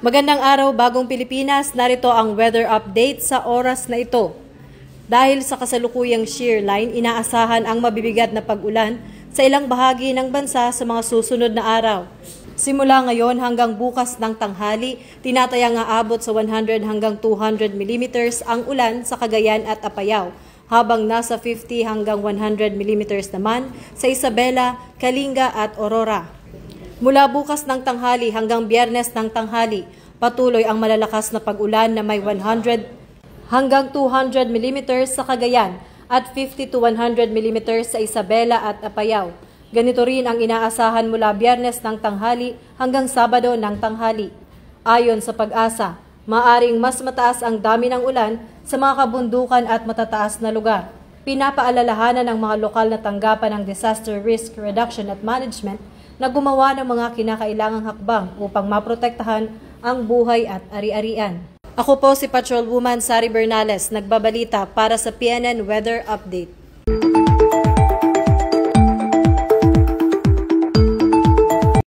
Magandang araw, Bagong Pilipinas. Narito ang weather update sa oras na ito. Dahil sa kasalukuyang shear line, inaasahan ang mabibigat na pag-ulan sa ilang bahagi ng bansa sa mga susunod na araw. Simula ngayon hanggang bukas ng tanghali, tinatayang aabot sa 100 hanggang 200 mm ang ulan sa Cagayan at Apayao, habang nasa 50 hanggang 100 mm naman sa Isabela, Kalinga at Aurora. Mula bukas ng tanghali hanggang Biyernes ng tanghali, patuloy ang malalakas na pag-ulan na may 100 hanggang 200 mm sa Cagayan at 50 to 100 mm sa Isabela at Apayao. Ganito rin ang inaasahan mula Biyernes ng tanghali hanggang Sabado ng tanghali. Ayon sa Pag-asa, maaring mas mataas ang dami ng ulan sa mga kabundukan at matataas na lugar. Pinapaalalahanan ng mga lokal na tanggapan ng Disaster Risk Reduction at Management na gumawa ng mga kinakailangang hakbang upang maprotektahan ang buhay at ari-arian. Ako po si Patrolwoman Sari Bernales, nagbabalita para sa PNN Weather Update.